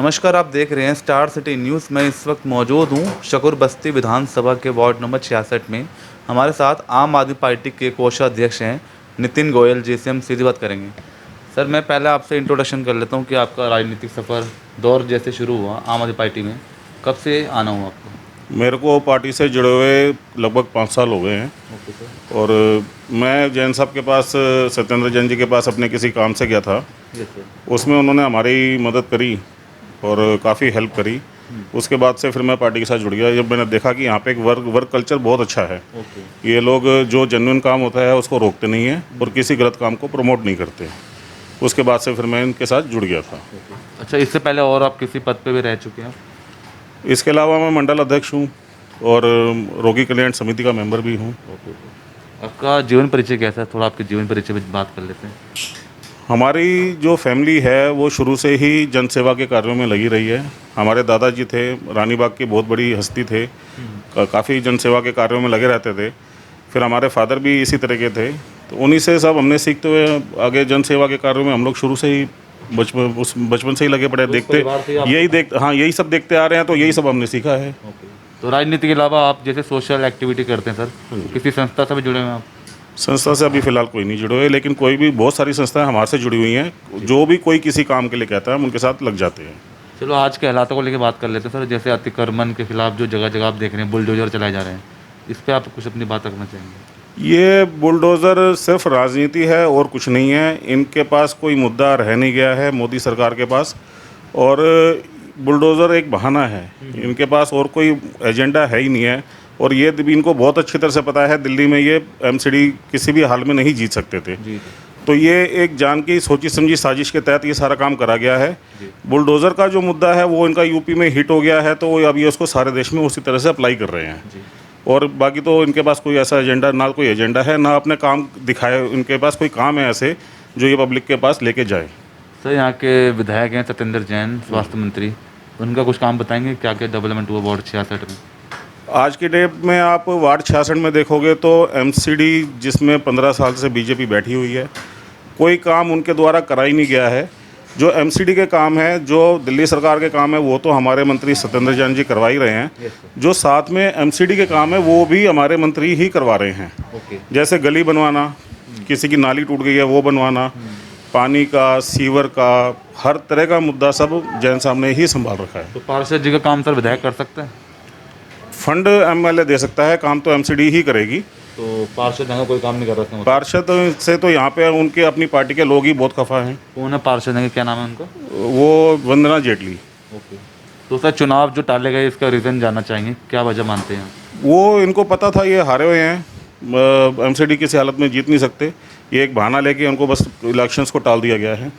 नमस्कार, आप देख रहे हैं स्टार सिटी न्यूज़। मैं इस वक्त मौजूद हूँ शकूर बस्ती विधानसभा के वार्ड नंबर 66 में। हमारे साथ आम आदमी पार्टी के कोषाध्यक्ष हैं नितिन गोयल, जिससे हम सीधी बात करेंगे। सर, मैं पहले आपसे इंट्रोडक्शन कर लेता हूँ कि आपका राजनीतिक सफ़र दौर जैसे शुरू हुआ आम आदमी पार्टी में, कब से आना हुआ आपको? मेरे को पार्टी से जुड़े हुए लगभग 5 साल हो गए हैं। Okay sir. और मैं जैन साहब के पास, सत्येंद्र जैन जी के पास अपने किसी काम से गया था। Yes sir. उसमें उन्होंने हमारी मदद करी और काफ़ी हेल्प करी। उसके बाद से फिर मैं पार्टी के साथ जुड़ गया जब मैंने देखा कि यहाँ पे एक वर्क कल्चर बहुत अच्छा है। ओके। ये लोग जो जेन्युइन काम होता है उसको रोकते नहीं हैं और किसी गलत काम को प्रमोट नहीं करते। उसके बाद से फिर मैं इनके साथ जुड़ गया था। अच्छा, इससे पहले और आप किसी पद पे भी रह चुके हैं? इसके अलावा मैं मंडल अध्यक्ष हूँ और रोगी कल्याण समिति का मेंबर भी हूँ। आपका जीवन परिचय कैसा है? थोड़ा आपके जीवन परिचय पर बात कर लेते हैं। हमारी जो फैमिली है वो शुरू से ही जन सेवा के कार्यों में लगी रही है। हमारे दादाजी थे, रानी बाग की बहुत बड़ी हस्ती थे, काफ़ी जन सेवा के कार्यों में लगे रहते थे। फिर हमारे फादर भी इसी तरह के थे, तो उन्हीं से सब हमने सीखते हुए आगे जन सेवा के कार्यों में हम लोग शुरू से ही बचपन से ही लगे पड़े, यही सब देखते आ रहे हैं, तो यही सब हमने सीखा है। तो राजनीति के अलावा आप जैसे सोशल एक्टिविटी करते हैं सर, किसी संस्था से भी जुड़े हुए हैं आप? संस्था से अभी फ़िलहाल कोई नहीं जुड़े हुए, लेकिन कोई भी बहुत सारी संस्थाएं हमारे से जुड़ी हुई हैं। जो भी कोई किसी काम के लिए कहता है हम उनके साथ लग जाते हैं। चलो, आज के हालातों को लेकर बात कर लेते हैं सर। जैसे अतिक्रमण के खिलाफ जो जगह जगह आप देख रहे हैं बुलडोजर चलाए जा रहे हैं, इस पर आप कुछ अपनी बात रखना चाहेंगे? ये बुलडोज़र सिर्फ राजनीति है और कुछ नहीं है। इनके पास कोई मुद्दा रह नहीं गया है मोदी सरकार के पास, और बुलडोज़र एक बहाना है। इनके पास और कोई एजेंडा है ही नहीं है। और ये भी इनको बहुत अच्छी तरह से पता है, दिल्ली में ये एमसीडी किसी भी हाल में नहीं जीत सकते थे। तो ये एक जान की सोची समझी साजिश के तहत ये सारा काम करा गया है। बुलडोज़र का जो मुद्दा है वो इनका यूपी में हिट हो गया है, तो वो अब ये उसको सारे देश में उसी तरह से अप्लाई कर रहे हैं। और बाकी तो इनके पास कोई ऐसा एजेंडा, ना कोई एजेंडा है, ना अपने काम दिखाए। इनके पास कोई काम है ऐसे जो ये पब्लिक के पास लेके जाए। सर, यहाँ के विधायक हैं सत्येंद्र जैन, स्वास्थ्य मंत्री, उनका कुछ काम बताएंगे? क्या क्या डेवलपमेंट हुआ वार्ड 66 में? आज की डेट में आप वार्ड 66 में देखोगे तो एमसीडी जिसमें 15 साल से बीजेपी बैठी हुई है, कोई काम उनके द्वारा करा ही नहीं गया है। जो एमसीडी के काम है, जो दिल्ली सरकार के काम है, वो तो हमारे मंत्री सत्येंद्र जैन जी करवा ही रहे हैं। जो साथ में एमसीडी के काम है वो भी हमारे मंत्री ही करवा रहे हैं। जैसे गली बनवाना, किसी की नाली टूट गई है वो बनवाना, पानी का, सीवर का, हर तरह का मुद्दा सब जैन साहब ने ही संभाल रखा है। तो पार्षद जी का काम सर विधायक कर सकते हैं? फंड एमएलए दे सकता है, काम तो एमसीडी ही करेगी। तो पार्षद यहाँ कोई काम नहीं कर रहे हैं? पार्षद से तो यहाँ पे उनके अपनी पार्टी के लोग ही बहुत खफा हैं। कौन है पार्षद हैं, क्या नाम है उनका? वो वंदना जेटली। ओके। तो सर, चुनाव जो टाले गए इसका रीज़न जानना चाहेंगे, क्या वजह मानते हैं? वो इनको पता था ये हारे हुए हैं, एमसीडी किसी हालत में जीत नहीं सकते। ये एक बहाना लेके उनको बस इलेक्शंस को टाल दिया गया है।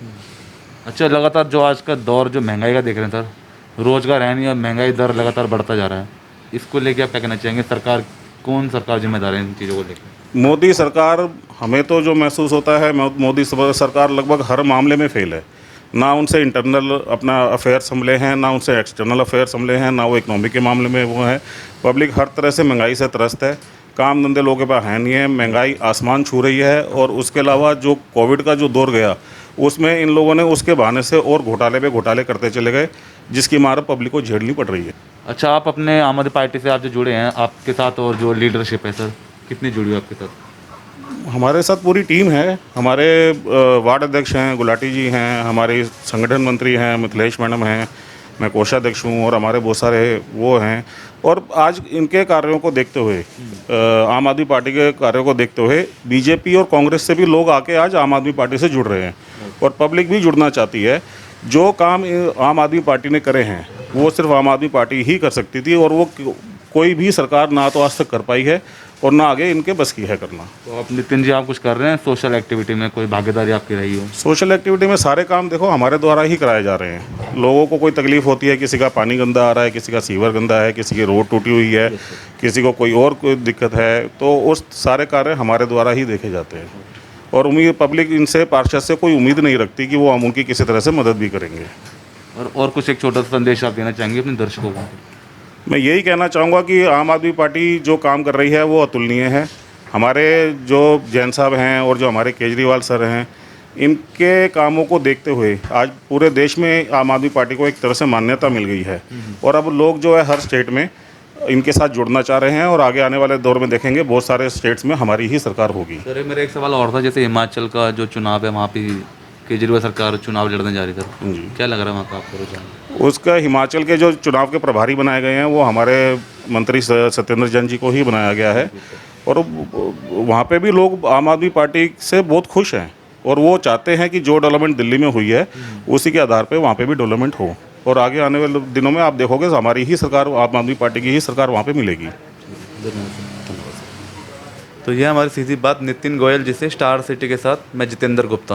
अच्छा, लगातार जो आज का दौर जो महंगाई का देख रहे हैं सर, रोज़गार है नहीं और महंगाई दर लगातार बढ़ता जा रहा है, इसको लेके आप क्या कहना चाहेंगे? कौन सरकार जिम्मेदार है इन चीज़ों को लेकर? मोदी सरकार, हमें तो जो महसूस होता है मोदी सरकार लगभग हर मामले में फेल है। ना उनसे इंटरनल अपना अफेयर संभले हैं, ना उनसे एक्सटर्नल अफेयर संभले हैं, ना वो इकोनॉमिक के मामले में वो है। पब्लिक हर तरह से महंगाई से त्रस्त है, काम धंधे लोगों के पास है नहीं है, महंगाई आसमान छू रही है। और उसके अलावा जो कोविड का जो दौर गया उसमें इन लोगों ने उसके बहाने से और घोटाले पे घोटाले करते चले गए, जिसकी मार पब्लिक को झेलनी पड़ रही है। अच्छा, आप अपने आम आदमी पार्टी से आप जो जुड़े हैं, आपके साथ और जो लीडरशिप है सर, कितनी जुड़ी है आपके साथ? हमारे साथ पूरी टीम है। हमारे वार्ड अध्यक्ष हैं, गुलाटी जी हैं, हमारे संगठन मंत्री हैं, मिथिलेश मैडम हैं, मैं कोषाध्यक्ष हूँ, और हमारे बहुत सारे वो हैं। और आज इनके कार्यों को देखते हुए, आम आदमी पार्टी के कार्यों को देखते हुए, बीजेपी और कांग्रेस से भी लोग आके आज आम आदमी पार्टी से जुड़ रहे हैं, और पब्लिक भी जुड़ना चाहती है। जो काम आम आदमी पार्टी ने करे हैं वो सिर्फ आम आदमी पार्टी ही कर सकती थी, और वो कोई भी सरकार ना तो आज तक कर पाई है और ना आगे इनके बस की है करना। तो आप नितिन जी, आप कुछ कर रहे हैं सोशल एक्टिविटी में? कोई भागीदारी आपकी रही हो? सोशल एक्टिविटी में सारे काम देखो हमारे द्वारा ही कराए जा रहे हैं। लोगों को कोई तकलीफ होती है, किसी का पानी गंदा आ रहा है, किसी का सीवर गंदा है, किसी की रोड टूटी हुई है, किसी को कोई और कोई दिक्कत है, तो उस सारे कार्य हमारे द्वारा ही देखे जाते हैं। और उम्मीद पब्लिक इनसे, पार्षद से कोई उम्मीद नहीं रखती कि वो हम उनकी किसी तरह से मदद भी करेंगे। और कुछ एक छोटा सा संदेश आप देना चाहेंगे अपने दर्शकों को? मैं यही कहना चाहूँगा कि आम आदमी पार्टी जो काम कर रही है वो अतुलनीय है। हमारे जो जैन साहब हैं और जो हमारे केजरीवाल सर हैं, इनके कामों को देखते हुए आज पूरे देश में आम आदमी पार्टी को एक तरह से मान्यता मिल गई है और अब लोग जो है हर स्टेट में इनके साथ जुड़ना चाह रहे हैं और आगे आने वाले दौर में देखेंगे बहुत सारे स्टेट्स में हमारी ही सरकार होगी। सर मेरा एक सवाल और था, जैसे हिमाचल का जो चुनाव है वहाँ पे केजरीवाल सरकार चुनाव लड़ने जा रही है सर, जी। क्या लग रहा है वहाँ का आपको रुझान? उसका हिमाचल के जो चुनाव के प्रभारी बनाए गए हैं वो हमारे मंत्री सत्येंद्र जैन जी को ही बनाया गया है और वहाँ पे भी लोग आम आदमी पार्टी से बहुत खुश हैं और वो चाहते हैं कि जो डेवलपमेंट दिल्ली में हुई है उसी के आधार पे वहाँ पे भी डेवलपमेंट हो और आगे आने वाले दिनों में आप देखोगे हमारी ही सरकार, आम आदमी पार्टी की ही सरकार वहाँ पे मिलेगी। तो ये हमारी सीधी बात नितिन गोयल जी से, स्टार सिटी के साथ मैं जितेंद्र गुप्ता।